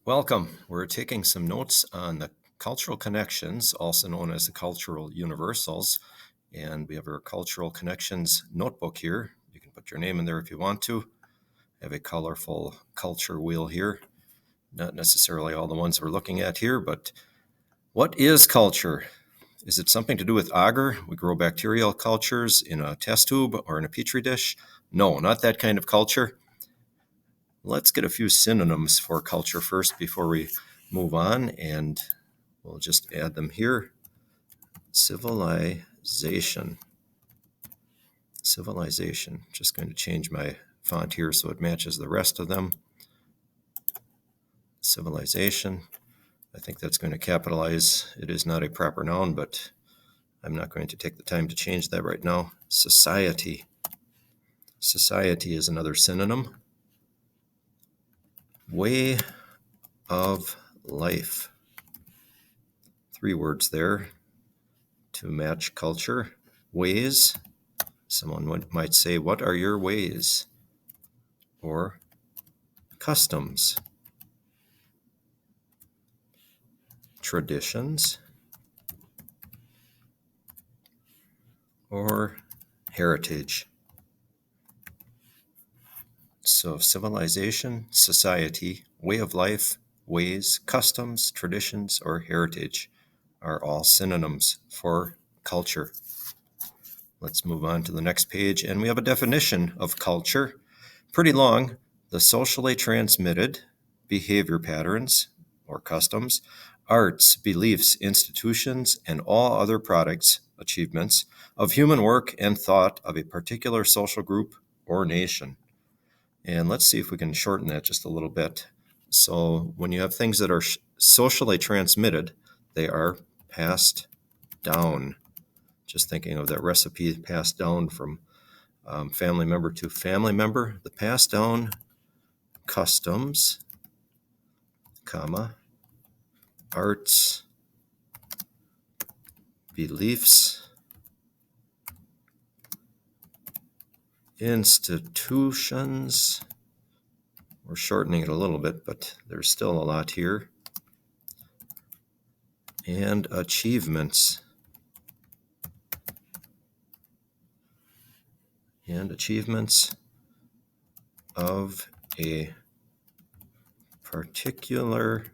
Welcome. We're taking some notes on the cultural connections, also known as the cultural universals. And we have our cultural connections notebook here. You can put your name in there if you want to. I have a colorful culture wheel here. Not necessarily all the ones we're looking at here, but what is culture? Is it something to do with agar? We grow bacterial cultures in a test tube or in a petri dish? No, not that kind of culture. Let's get a few synonyms for culture first before we move on, and we'll just add them here. Civilization. Civilization. Just going to change my font here so it matches the rest of them. Civilization. I think that's going to capitalize. It is not a proper noun, but I'm not going to take the time to change that right now. Society. Society is another synonym. Way of life. 3 words there to match culture. Ways. Someone might say, what are your ways? Or customs. Traditions. Or heritage. So civilization, society, way of life, ways, customs, traditions, or heritage are all synonyms for culture. Let's move on to the next page, and we have a definition of culture. Pretty long. The socially transmitted behavior patterns or customs, arts, beliefs, institutions, and all other products, achievements of human work and thought of a particular social group or nation. And let's see if we can shorten that just a little bit. So when you have things that are socially transmitted, they are passed down. Just thinking of that recipe passed down from family member to family member. The passed down customs, comma, arts, beliefs, institutions. We're shortening it a little bit, but there's still a lot here. And achievements. And achievements of a particular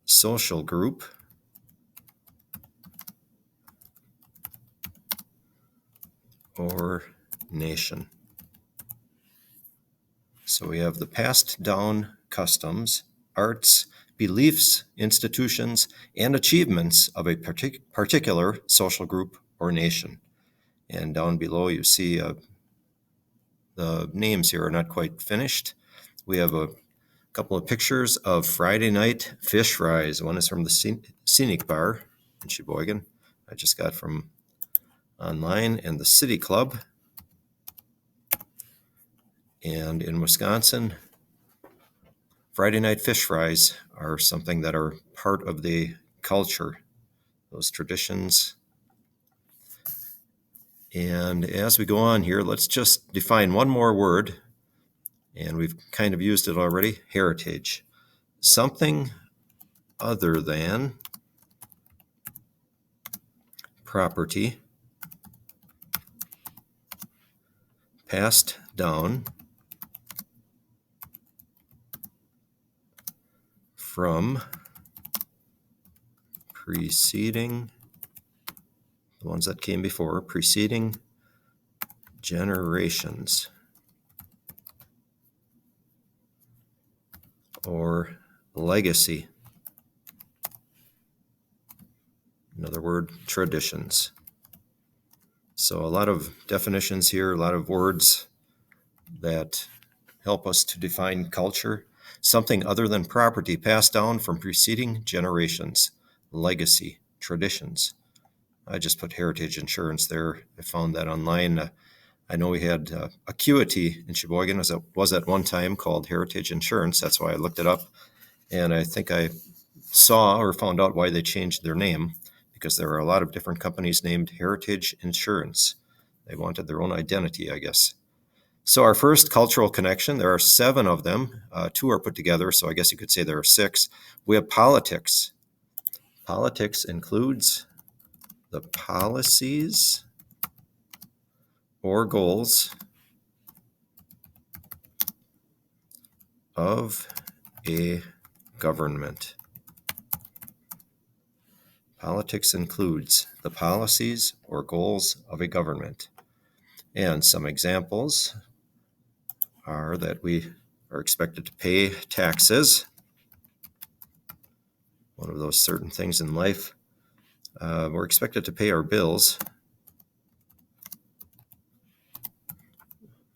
social group or nation. So we have the passed down customs, arts, beliefs, institutions, and achievements of a particular social group or nation. And down below you see the names here are not quite finished. We have a couple of pictures of Friday night fish fries. One is from the Scenic Bar in Sheboygan. I just got from online, and the City Club. And in Wisconsin, Friday night fish fries are something that are part of the culture, those traditions. And as we go on here, let's just define one more word, and we've kind of used it already, heritage. Something other than property passed down from preceding, the ones that came before, preceding generations, or legacy. Another word, traditions. So a lot of definitions here, a lot of words that help us to define culture. Something other than property passed down from preceding generations, legacy, traditions. I just put heritage insurance there. I found that online. I know we had Acuity in Sheboygan, as it was at one time called Heritage Insurance. That's why I looked it up. And I think I saw or found out why they changed their name, because there are a lot of different companies named Heritage Insurance. They wanted their own identity, I guess. So our first cultural connection, there are 7 of them. 2 are put together, so I guess you could say there are 6. We have politics. Politics includes the policies or goals of a government. Politics includes the policies or goals of a government. And some examples are that we are expected to pay taxes, one of those certain things in life. We're expected to pay our bills,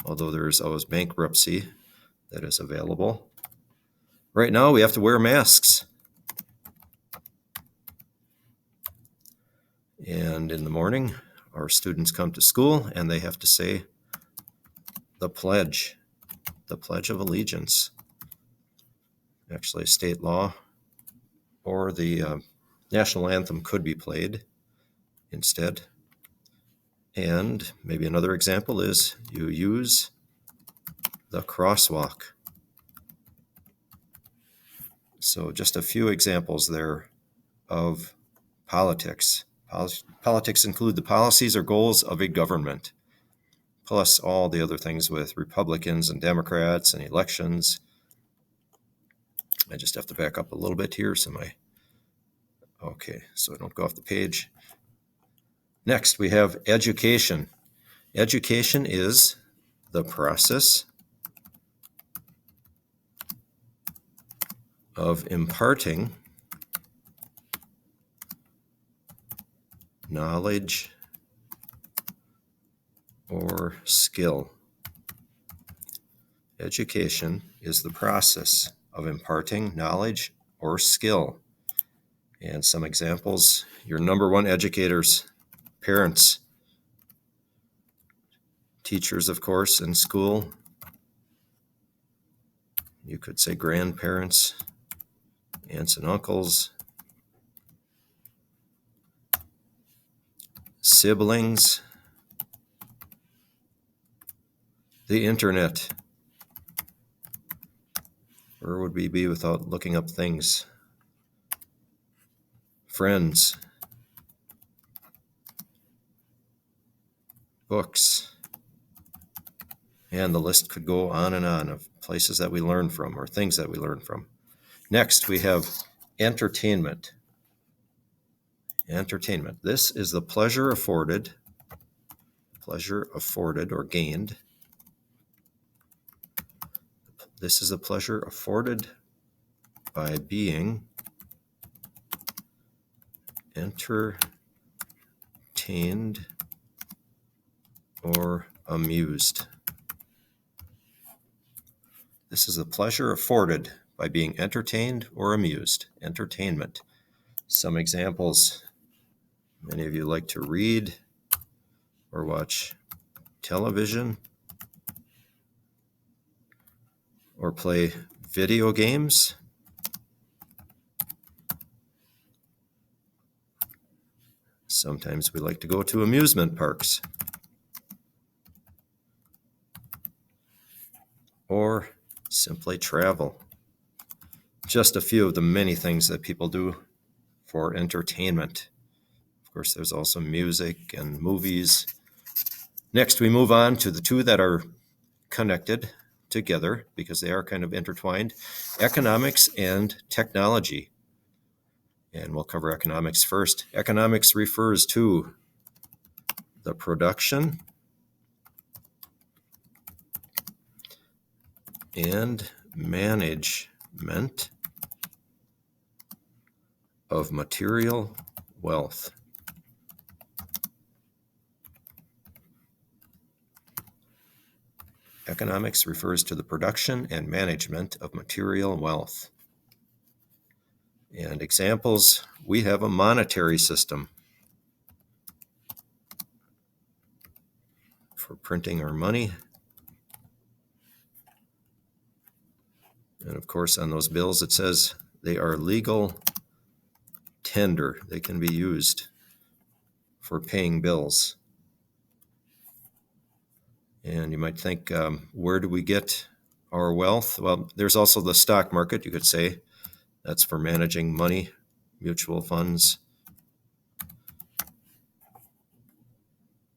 although there's always bankruptcy that is available. Right now, we have to wear masks. And in the morning, our students come to school and they have to say the pledge of allegiance. Actually, state law or the national anthem could be played instead. And maybe another example is you use the crosswalk. So just a few examples there of politics. Politics include the policies or goals of a government, plus all the other things with Republicans and Democrats and elections. I just have to back up a little bit here so I don't go off the page. Next, we have education. Education is the process of imparting knowledge or skill. Education is the process of imparting knowledge or skill. And some examples, your number one educators, parents, teachers, of course, in school. You could say grandparents, aunts and uncles, siblings, the internet. Where would we be without looking up things? Friends, books, and the list could go on and on of places that we learn from or things that we learn from. Next, we have entertainment. Entertainment. This is the pleasure afforded or gained. This is the pleasure afforded by being entertained or amused. This is the pleasure afforded by being entertained or amused. Entertainment. Some examples. Many of you like to read or watch television or play video games. Sometimes we like to go to amusement parks or simply travel. Just a few of the many things that people do for entertainment. Of course, there's also music and movies. Next, we move on to the 2 that are connected together because they are kind of intertwined, economics and technology. And we'll cover economics first. Economics refers to the production and management of material wealth. Economics refers to the production and management of material wealth. And examples, we have a monetary system for printing our money. And of course, on those bills, it says they are legal tender. They can be used for paying bills. And you might think, where do we get our wealth? Well, there's also the stock market, you could say. That's for managing money, mutual funds.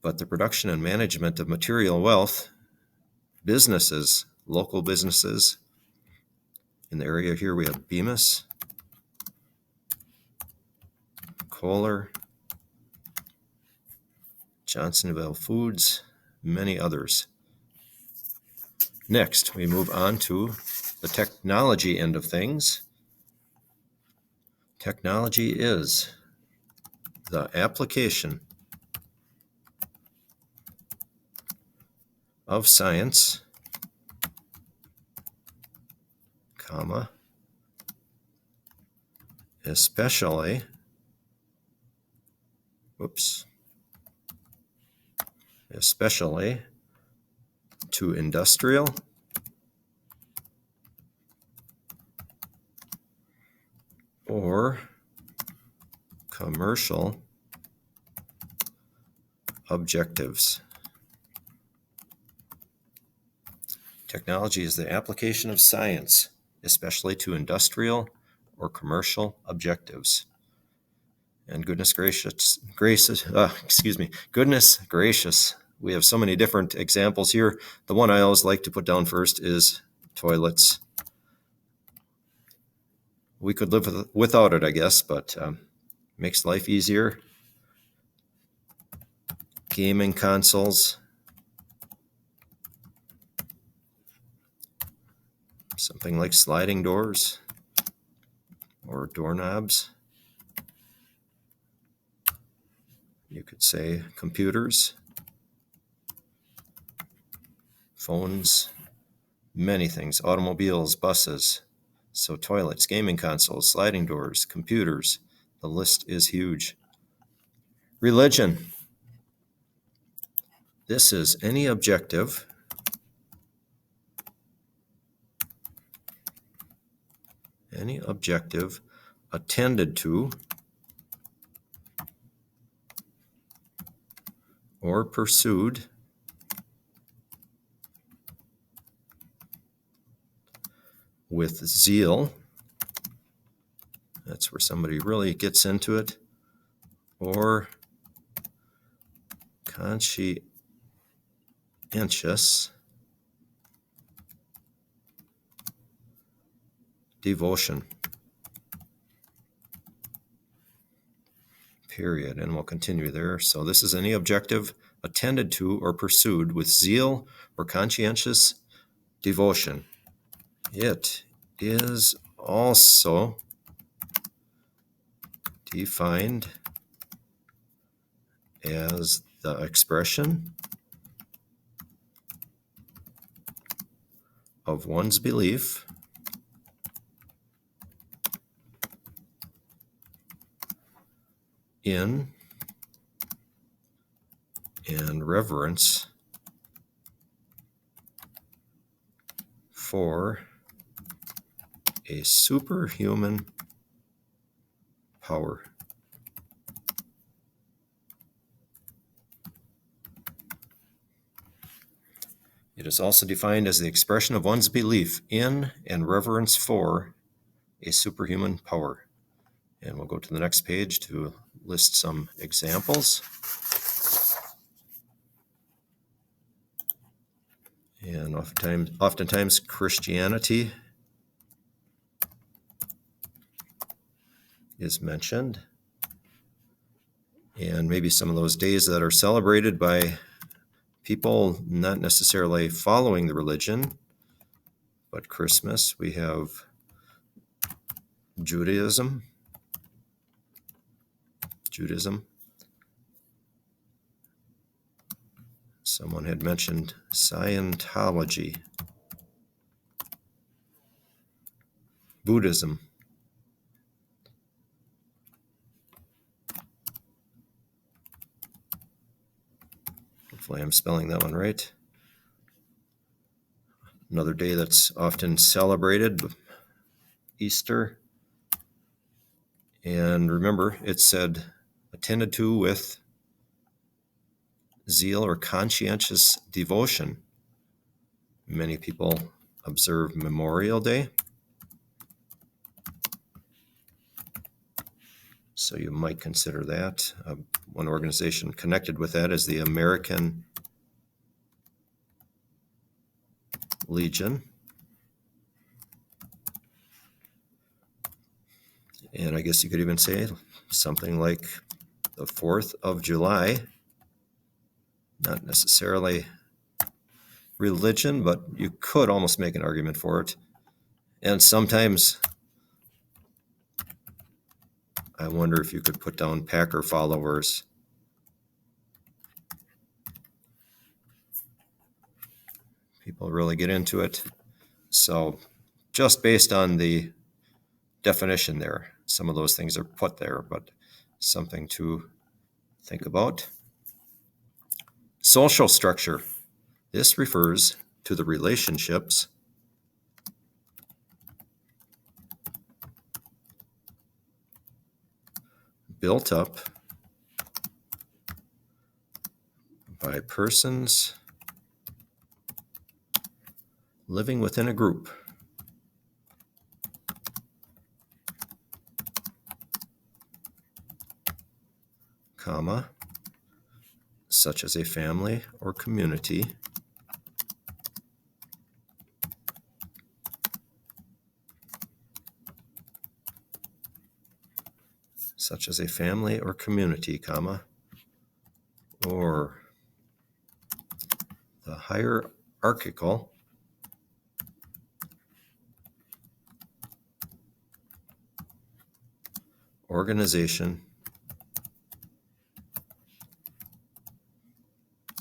But the production and management of material wealth, businesses, local businesses. In the area here, we have Bemis, Kohler, Johnsonville Foods, many others. Next, we move on to the technology end of things. Technology is the application of science, comma, especially to industrial or commercial objectives. Technology is the application of science, especially to industrial or commercial objectives. And goodness gracious, we have so many different examples here. The one I always like to put down first is toilets. We could live without it, I guess, but makes life easier. Gaming consoles. Something like sliding doors or doorknobs. You could say computers, phones, many things, automobiles, buses. So toilets, gaming consoles, sliding doors, computers. The list is huge. Religion. This is any objective attended to or pursued with zeal. That's where somebody really gets into it. Or conscientious devotion. Period. And we'll continue there. So this is any objective attended to or pursued with zeal or conscientious devotion. It is also defined as the expression of one's belief in and reverence for a superhuman power. It is also defined as the expression of one's belief in and reverence for a superhuman power. And we'll go to the next page to list some examples. And oftentimes Christianity is mentioned. And maybe some of those days that are celebrated by people not necessarily following the religion, but Christmas, we have Judaism. Someone had mentioned Scientology. Buddhism. Hopefully I'm spelling that one right. Another day that's often celebrated, Easter. And remember, it said attended to with zeal or conscientious devotion. Many people observe Memorial Day, so you might consider that. One organization connected with that is the American Legion. And I guess you could even say something like the 4th of July, not necessarily religion, but you could almost make an argument for it. And sometimes I wonder if you could put down Packer followers. People really get into it. So just based on the definition there, some of those things are put there, but something to think about. Social structure. This refers to the relationships built up by persons living within a group, comma, such as a family or community, such as a family or community, comma, or the hierarchical organization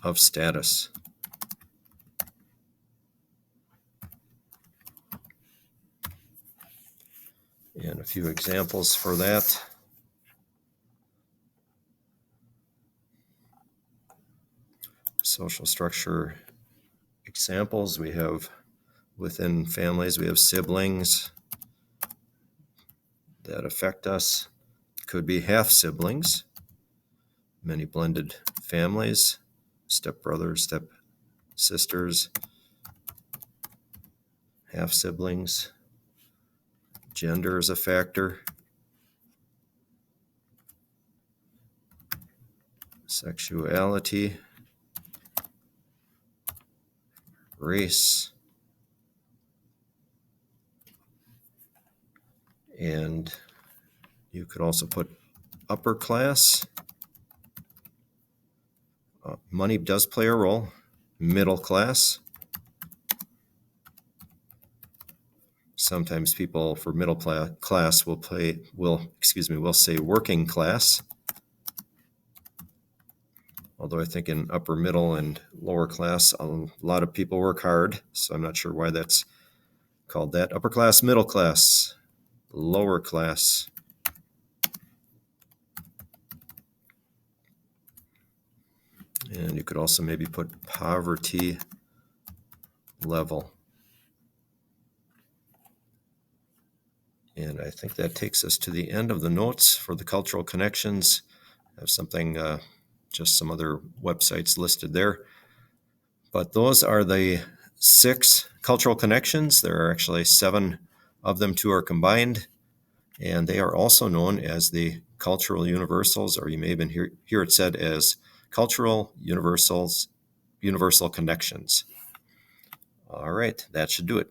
of status. And a few examples for that. Social structure examples, we have within families, we have siblings that affect us. Could be half siblings, many blended families, stepbrothers, step sisters, half siblings. Gender is a factor. Sexuality, race, and you could also put upper class. Money does play a role. Middle class. Sometimes people for middle class will say working class. Although I think in upper middle and lower class, a lot of people work hard. So I'm not sure why that's called that. Upper class, middle class, lower class. And you could also maybe put poverty level. And I think that takes us to the end of the notes for the cultural connections. I have something, just some other websites listed there. But those are the 6 cultural connections. There are actually 7 of them, 2 are combined. And they are also known as the cultural universals, or you may even hear it said as cultural universal connections. All right, that should do it.